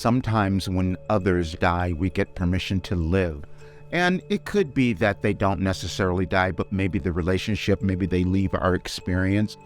sometimes when others die, we get permission to live. And it could be that they don't necessarily die, but maybe the relationship, maybe they leave our experience,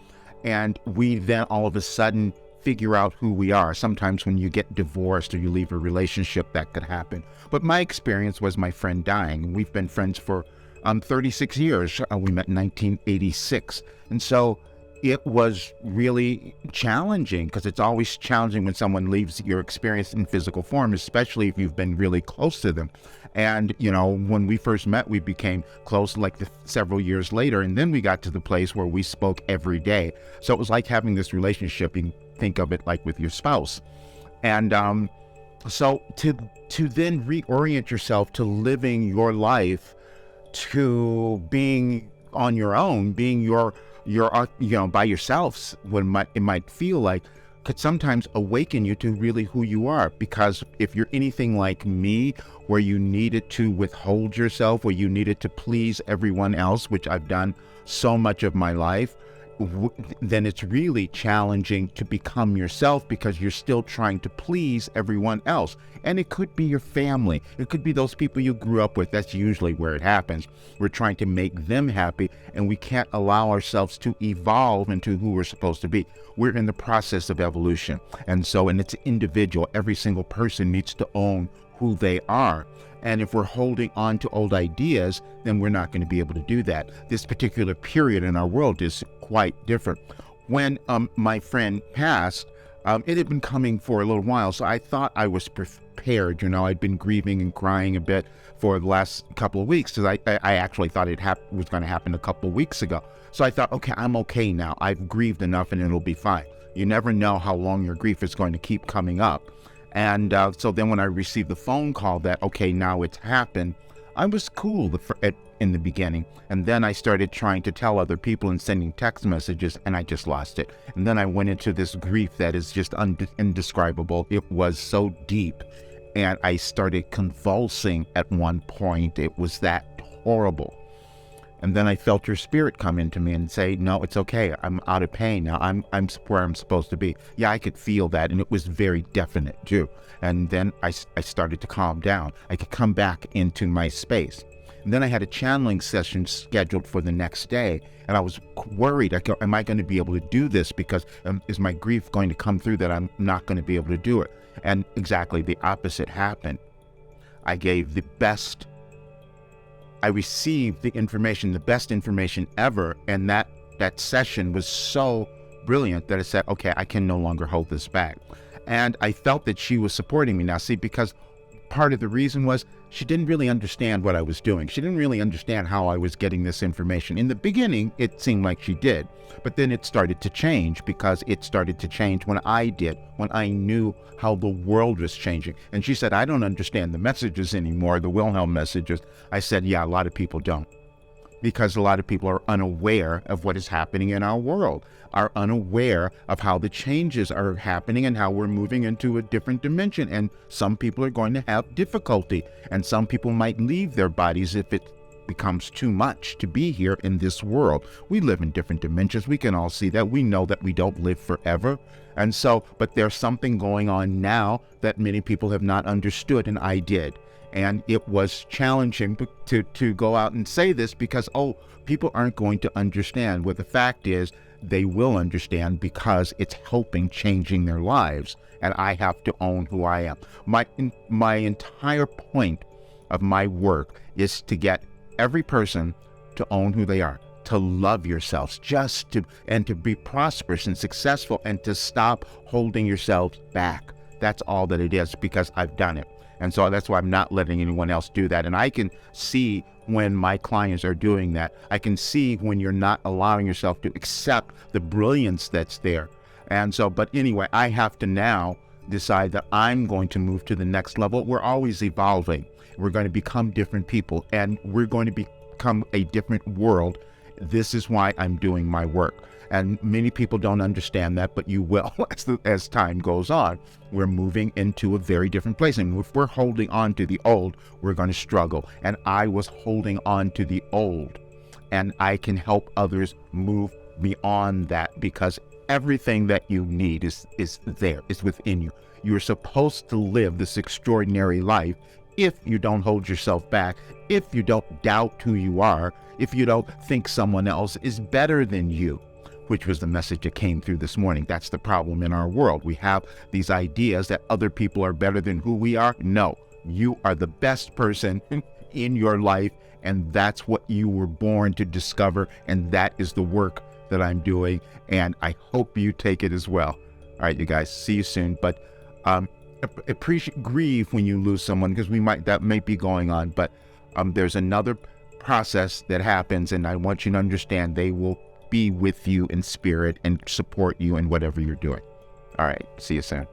and we then all of a sudden figure out who we are. Sometimes when you get divorced or you leave a relationship, that could happen. But my experience was my friend dying. We've been friends for 36 years. We met in 1986. And so it was really challenging, because it's always challenging when someone leaves your experience in physical form, especially if you've been really close to them. And, when we first met, we became close several years later. And then we got to the place where we spoke every day. So it was like having this relationship. You can think of it like with your spouse. And so to then reorient yourself to living your life, to being on your own, being your by yourselves, when it might feel like, could sometimes awaken you to really who you are. Because if you're anything like me, where you needed to withhold yourself, where you needed to please everyone else, which I've done so much of my life, then it's really challenging to become yourself, because you're still trying to please everyone else. And it could be your family. It could be those people you grew up with. That's usually where it happens. We're trying to make them happy, and we can't allow ourselves to evolve into who we're supposed to be. We're in the process of evolution. And it's individual. Every single person needs to own who they are. And if we're holding on to old ideas, then we're not going to be able to do that. This particular period in our world is quite different. When my friend passed, it had been coming for a little while, so I thought I was prepared. I'd been grieving and crying a bit for the last couple of weeks, because I actually thought it was going to happen a couple of weeks ago. So I thought, okay, I'm okay now. I've grieved enough and it'll be fine. You never know how long your grief is going to keep coming up. And so then when I received the phone call that, okay, now it's happened, I was cool in the beginning. And then I started trying to tell other people and sending text messages, and I just lost it. And then I went into this grief that is just indescribable. It was so deep. And I started convulsing at one point. It was that horrible. And then I felt your spirit come into me and say, no, it's okay. I'm out of pain now. I'm where I'm supposed to be. Yeah, I could feel that. And it was very definite too. And then I started to calm down. I could come back into my space. And then I had a channeling session scheduled for the next day. And I was worried. Am I going to be able to do this? Because is my grief going to come through that I'm not going to be able to do it? And exactly the opposite happened. I gave I received the best information ever. And that session was so brilliant that I said, okay, I can no longer hold this back. And I felt that she was supporting me. Now, see, because part of the reason was she didn't really understand what I was doing. She didn't really understand how I was getting this information. In the beginning, it seemed like she did. But then it started to change, because it started to change when I knew how the world was changing. And she said, I don't understand the messages anymore, the Wilhelm messages. I said, yeah, a lot of people don't. Because a lot of people are unaware of what is happening in our world, are unaware of how the changes are happening and how we're moving into a different dimension. And some people are going to have difficulty, and some people might leave their bodies if it becomes too much to be here in this world. We live in different dimensions. We can all see that. We know that we don't live forever. And so, but there's something going on now that many people have not understood, and I did. And it was challenging to go out and say this, because, people aren't going to understand. Well, the fact is, they will understand, because it's helping changing their lives. And I have to own who I am. My entire point of my work is to get every person to own who they are, to love yourselves, and to be prosperous and successful, and to stop holding yourselves back. That's all that it is, because I've done it. And so that's why I'm not letting anyone else do that. And I can see when my clients are doing that. I can see when you're not allowing yourself to accept the brilliance that's there. And so, but anyway, I have to now decide that I'm going to move to the next level. We're always evolving. We're going to become different people, and we're going to become a different world. This is why I'm doing my work. And many people don't understand that, but you will as time goes on. We're moving into a very different place. And if we're holding on to the old, we're going to struggle. And I was holding on to the old. And I can help others move beyond that, because everything that you need is there, is within you. You're supposed to live this extraordinary life if you don't hold yourself back, if you don't doubt who you are, if you don't think someone else is better than you, which was the message that came through this morning. That's the problem in our world. We have these ideas that other people are better than who we are. No, you are the best person in your life, and that's what you were born to discover, and that is the work that I'm doing, and I hope you take it as well. All right, you guys, see you soon. But grieve when you lose someone, because that may be going on, but there's another process that happens, and I want you to understand they will be with you in spirit and support you in whatever you're doing. All right, see you soon.